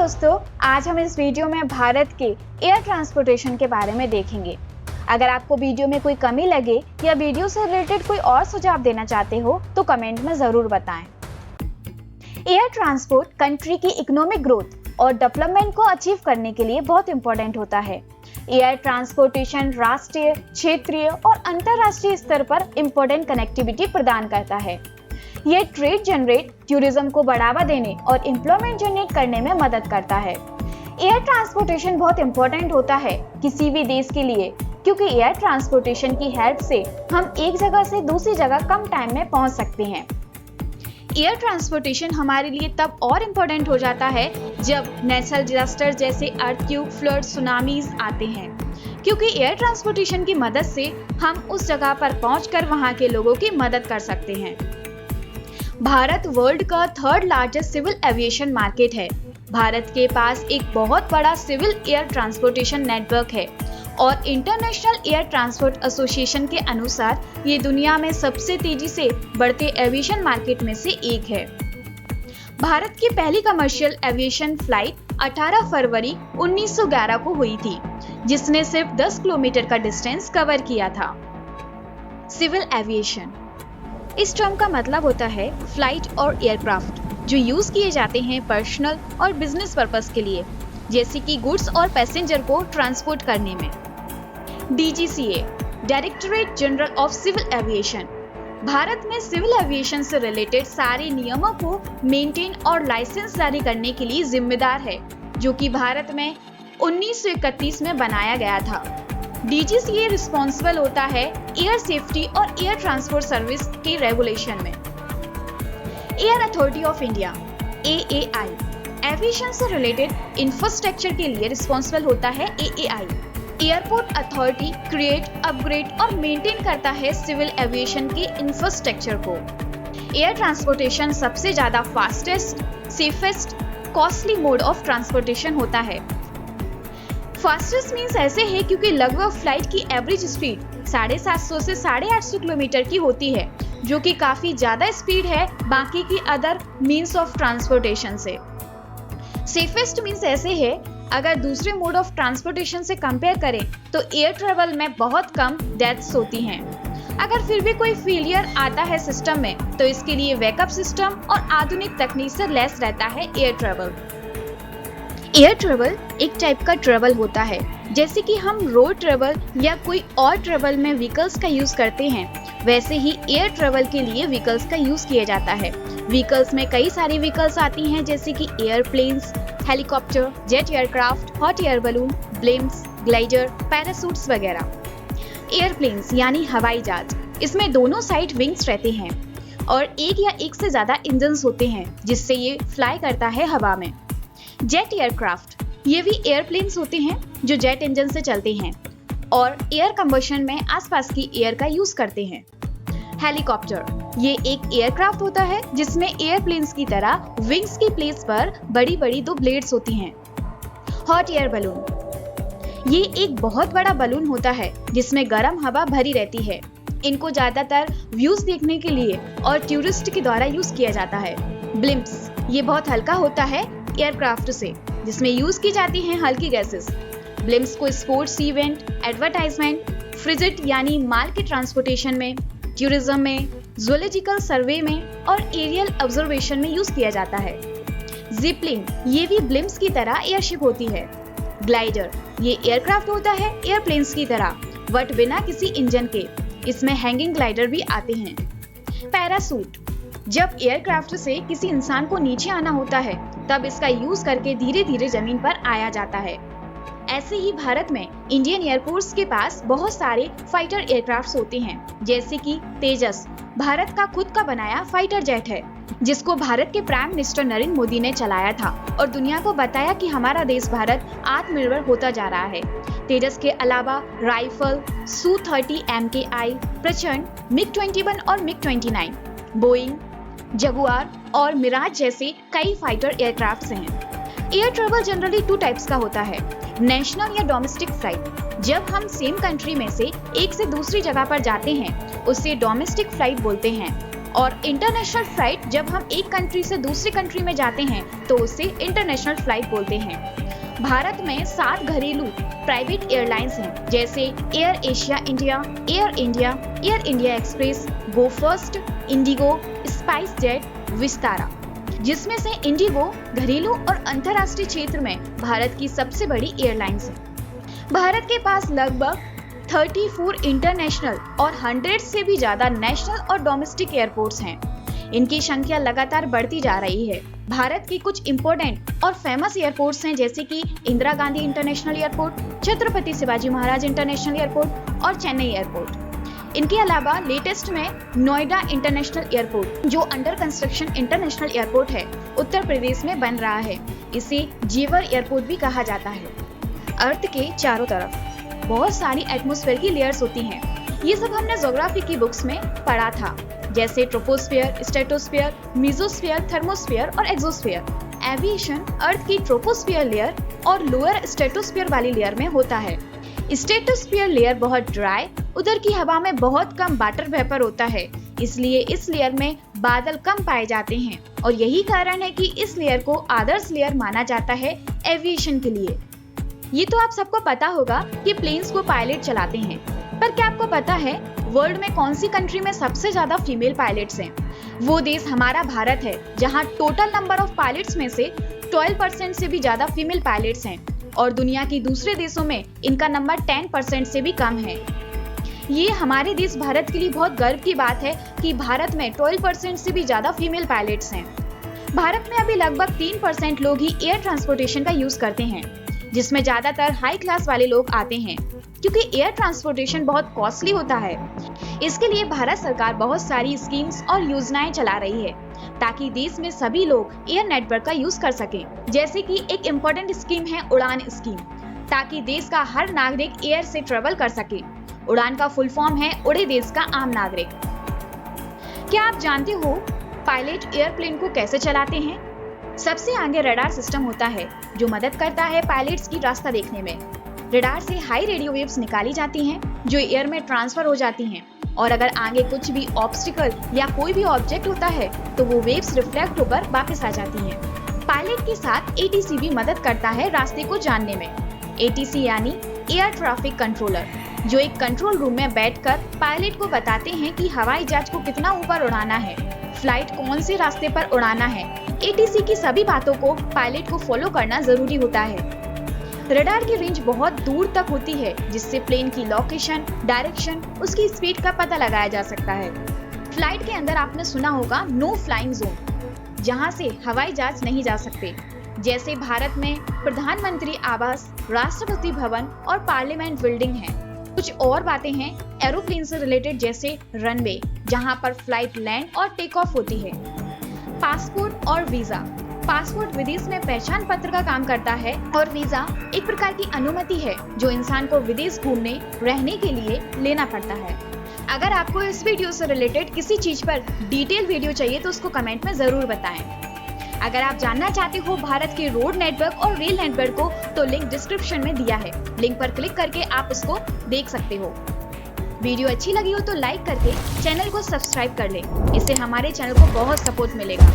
दोस्तों, आज हम इस वीडियो में भारत के एयर ट्रांसपोर्टेशन के बारे में देखेंगे। अगर आपको वीडियो में कोई कमी लगे या वीडियो से रिलेटेड कोई और सुझाव देना चाहते हो तो कमेंट में जरूर बताएं। एयर ट्रांसपोर्ट कंट्री की इकोनॉमिक ग्रोथ और डेवलपमेंट को अचीव करने के लिए बहुत इंपॉर्टेंट होता है। एयर ट्रांसपोर्टेशन राष्ट्रीय, क्षेत्रीय और अंतर्राष्ट्रीय स्तर पर इंपॉर्टेंट कनेक्टिविटी प्रदान करता है। ये ट्रेड जनरेट, टूरिज्म को बढ़ावा देने और एम्प्लॉयमेंट जनरेट करने में मदद करता है। एयर ट्रांसपोर्टेशन बहुत इंपॉर्टेंट होता है किसी भी देश के लिए, क्योंकि एयर ट्रांसपोर्टेशन की हेल्प से हम एक जगह से दूसरी जगह कम टाइम में पहुंच सकते हैं। एयर ट्रांसपोर्टेशन हमारे लिए तब और इम्पोर्टेंट हो जाता है जब नेचुरल डिजास्टर जैसे अर्थक्वेक, फ्लड, सुनामीज आते हैं, क्योंकि एयर ट्रांसपोर्टेशन की मदद से हम उस जगह पर पहुंचकर वहां के लोगों की मदद कर सकते हैं। भारत वर्ल्ड का third largest civil aviation market है। भारत के पास एक बहुत बड़ा सिविल एयर ट्रांसपोर्टेशन नेटवर्क है और इंटरनेशनल एयर ट्रांसपोर्ट एसोसिएशन के अनुसार ये दुनिया में सबसे तेजी से बढ़ते एविएशन मार्केट में से एक है। भारत की पहली कमर्शियल एविएशन फ्लाइट 18 फरवरी 1911 को हुई थी, जिसने सिर्फ 10 किलोमीटर का डिस्टेंस कवर किया था। सिविल एविएशन इस टर्म का मतलब होता है फ्लाइट और एयरक्राफ्ट जो यूज किए जाते हैं पर्सनल और बिजनेस पर्पस के लिए, जैसे कि गुड्स और पैसेंजर को ट्रांसपोर्ट करने में। DGCA directorate general of civil aviation Bharat में सिविल एविएशन से रिलेटेड सारे नियमों को मेंटेन और लाइसेंस जारी करने के लिए जिम्मेदार है, जो कि भारत में 1931 में बनाया गया था। DGCA रिस्पॉन्सिबल होता है एयर सेफ्टी और एयर ट्रांसपोर्ट सर्विस के रेगुलेशन में। Air authority of India AAI aviation से रिलेटेड इंफ्रास्ट्रक्चर के लिए रिस्पॉन्सिबल होता है AAI। Airport authority create, upgrade और मेंटेन करता है सिविल एविएशन के इंफ्रास्ट्रक्चर को। एयर ट्रांसपोर्टेशन सबसे ज्यादा fastest, safest, costly mode of transportation होता है। फास्टेस्ट मींस ऐसे है क्योंकि लगभग फ्लाइट की एवरेज स्पीड 750 से 850 किलोमीटर की होती है, जो कि काफी ज्यादा स्पीड है बाकी की अदर मींस ऑफ ट्रांसपोर्टेशन से। सेफेस्ट मींस ऐसे है अगर दूसरे मोड ऑफ ट्रांसपोर्टेशन से कंपेयर करें तो एयर ट्रेवल में बहुत कम डेथ्स होती हैं। अगर फिर भी कोई फेलियर आता है सिस्टम में तो इसके लिए बैकअप सिस्टम और आधुनिक तकनीक से लैस रहता है एयर ट्रेवल। एयर ट्रेवल एक टाइप का ट्रेवल होता है, जैसे कि हम रोड ट्रेवल या कोई और ट्रेवल में व्हीकल्स का यूज करते हैं, वैसे ही एयर ट्रेवल के लिए व्हीकल्स का यूज किया जाता है। व्हीकल्स में कई सारी व्हीकल्स आती हैं, जैसे कि airplanes, helicopter, jet aircraft, hot air balloon, blimps, glider, parachutes वगैरह। एयरप्लेन्स यानी हवाई जहाज, इसमें दोनों साइड विंग्स रहते हैं और एक या एक से ज्यादा इंजन्स होते हैं जिससे ये फ्लाई करता है हवा में। जेट एयरक्राफ्ट ये भी एयरप्लेन्स होते हैं जो जेट इंजन से चलते हैं और एयर कंबशन में आसपास की एयर का यूज करते हैं। हेलीकॉप्टर ये एक एयरक्राफ्ट होता है जिसमें एयरप्लेन्स की तरह विंग्स की प्लेस पर बड़ी बड़ी 2 ब्लेड्स होती हैं। हॉट एयर बलून ये एक बहुत बड़ा बलून होता है जिसमें गर्म हवा भरी रहती है। इनको ज्यादातर व्यूज देखने के लिए और टूरिस्ट के द्वारा यूज किया जाता है। ब्लिम्प्स ये बहुत हल्का होता है एयरक्राफ्ट से, जिसमें यूज की जाती हैं हल्की गैसेस। ब्लिम्प्स को स्पोर्ट्स इवेंट, एडवर्टाइजमेंट, फ्रिजिट यानी माल के ट्रांसपोर्टेशन में, टूरिज्म में, जूलॉजिकल सर्वे में और एरियल ऑब्जर्वेशन में यूज किया जाता है। जिपलिन ये भी ब्लिम्प्स की तरह एयरशिप होती है। ग्लाइडर ये एयरक्राफ्ट होता है एयरप्लेन्स की तरह बट बिना किसी इंजन के, इसमें हैंगिंग ग्लाइडर भी आते हैं। पैरासूट जब एयरक्राफ्ट से किसी इंसान को नीचे आना होता है तब इसका यूज करके धीरे धीरे जमीन पर आया जाता है। ऐसे ही भारत में इंडियन एयरफोर्स के पास बहुत सारे फाइटर एयरक्राफ्ट्स होते हैं, जैसे कि तेजस भारत का खुद का बनाया फाइटर जेट है, जिसको भारत के प्राइम मिनिस्टर नरेंद्र मोदी ने चलाया था और दुनिया को बताया कि हमारा देश भारत आत्मनिर्भर होता जा रहा है। तेजस के अलावा राइफल, Su-30 MKI, प्रचंड, MiG-21 और MiG-29, बोइंग, जगुआर और मिराज जैसे कई फाइटर एयरक्राफ्ट्स हैं। एयर ट्रेवल जनरली 2 टाइप्स का होता है, नेशनल या डोमेस्टिक फ्लाइट। जब हम सेम कंट्री में से एक से दूसरी जगह पर जाते हैं उसे डोमेस्टिक फ्लाइट बोलते हैं। और इंटरनेशनल फ्लाइट जब हम एक कंट्री से दूसरी कंट्री में जाते हैं तो उसे इंटरनेशनल फ्लाइट बोलते हैं। भारत में 7 घरेलू प्राइवेट एयरलाइंस हैं, जैसे Air Asia India, Air India Express, Go First, IndiGo, SpiceJet, Vistara, जिसमें से इंडिगो घरेलू और अंतर्राष्ट्रीय क्षेत्र में भारत की सबसे बड़ी एयरलाइंस है। भारत के पास लगभग 34 इंटरनेशनल और 100 से भी ज्यादा नेशनल और डोमेस्टिक एयरपोर्ट्स हैं। इनकी संख्या लगातार बढ़ती जा रही है। भारत की कुछ इंपॉर्टेंट और फेमस एयरपोर्ट्स हैं, जैसे कि Indira Gandhi international airport, Chhatrapati Shivaji Maharaj international airport और चेन्नई एयरपोर्ट। इनके अलावा लेटेस्ट में नोएडा इंटरनेशनल एयरपोर्ट, जो अंडर कंस्ट्रक्शन इंटरनेशनल एयरपोर्ट है, उत्तर प्रदेश में बन रहा है। इसे जेवर एयरपोर्ट भी कहा जाता है। अर्थ के चारों तरफ बहुत सारी एटमॉस्फेयर की लेयर्स होती हैं। ये सब हमने ज्योग्राफी की बुक्स में पढ़ा था, जैसे ट्रोपोस्फेयर, स्ट्रेटोस्फेयर, मेसोस्फेयर, थर्मोस्फेयर और एक्सोस्फेयर। एविएशन अर्थ की ट्रोपोस्फेयर लेयर और लोअर स्ट्रेटोस्फेयर वाली लेयर में होता है। स्ट्रेटोस्फेयर लेयर बहुत ड्राई, उधर की हवा में बहुत कम वाटर वेपर होता है, इसलिए इस लेयर में बादल कम पाए जाते हैं और यही कारण है कि इस लेयर को आदर्श लेयर माना जाता है एविएशन के लिए। ये तो आप सबको पता होगा कि प्लेन्स को पायलट चलाते हैं, पर क्या आपको पता है वर्ल्ड में कौन सी कंट्री में सबसे ज्यादा फीमेल पायलट्स हैं? वो देश हमारा भारत है, जहां टोटल नंबर ऑफ पायलट्स में से 12% से भी ज्यादा फीमेल पायलट्स हैं और दुनिया के दूसरे देशों में इनका नंबर 10% से भी कम है। ये हमारे देश भारत के लिए बहुत गर्व की बात है कि भारत में 12% से भी ज्यादा फीमेल पायलट्स हैं। भारत में अभी लगभग 3% लोग ही एयर ट्रांसपोर्टेशन का यूज करते हैं, जिसमें ज्यादातर हाई क्लास वाले लोग आते हैं, क्योंकि एयर ट्रांसपोर्टेशन बहुत कॉस्टली होता है। इसके लिए भारत सरकार बहुत सारी स्कीम्स और योजनाएं चला रही है ताकि देश में सभी लोग एयर नेटवर्क का यूज कर सकें। जैसे कि एक इम्पोर्टेंट स्कीम है उड़ान स्कीम, ताकि देश का हर नागरिक एयर से ट्रेवल कर सके। उड़ान का फुल फॉर्म है उड़े देश का आम नागरिक। क्या आप जानते हो पायलट एयरप्लेन को कैसे चलाते हैं? सबसे आगे रडार सिस्टम होता है, जो मदद करता है पायलट्स की रास्ता देखने में। रडार से हाई रेडियो वेव्स निकाली जाती हैं, जो एयर में ट्रांसफर हो जाती हैं, और अगर आगे कुछ भी ऑब्स्टिकल या कोई भी ऑब्जेक्ट होता है तो वो वेव्स रिफ्लेक्ट होकर वापस आ जाती हैं। पायलट के साथ एटीसी भी मदद करता है रास्ते को जानने में। एटीसी यानी एयर ट्रैफिक कंट्रोलर, जो एक कंट्रोल रूम में बैठकर पायलट को बताते हैं कि हवाई जहाज को कितना ऊपर उड़ाना है, फ्लाइट कौन से रास्ते पर उड़ाना है। एटीसी की सभी बातों को पायलट को फॉलो करना जरूरी होता है। रडार की रेंज बहुत दूर तक होती है, जिससे प्लेन की लोकेशन, डायरेक्शन, उसकी स्पीड का पता लगाया जा सकता है। फ्लाइट के अंदर आपने सुना होगा नो फ्लाइंग जोन, जहां से हवाई जहाज नहीं जा सकते। जैसे भारत में प्रधानमंत्री आवास, राष्ट्रपति भवन और पार्लियामेंट बिल्डिंग है। कुछ और बातें हैं एरोप्लेन से रिलेटेड, जैसे रनवे, जहां पर फ्लाइट लैंड और टेक ऑफ होती है। पासपोर्ट और वीजा। पासपोर्ट विदेश में पहचान पत्र का काम करता है और वीजा एक प्रकार की अनुमति है जो इंसान को विदेश घूमने, रहने के लिए लेना पड़ता है। अगर आपको इस वीडियो से रिलेटेड किसी चीज पर डिटेल वीडियो चाहिए तो उसको कमेंट में जरूर बताएं। अगर आप जानना चाहते हो भारत के रोड नेटवर्क और रेल नेटवर्क को, तो लिंक डिस्क्रिप्शन में दिया है, लिंक पर क्लिक करके आप उसको देख सकते हो। वीडियो अच्छी लगी हो तो लाइक करके चैनल को सब्सक्राइब कर लें, इससे हमारे चैनल को बहुत सपोर्ट मिलेगा।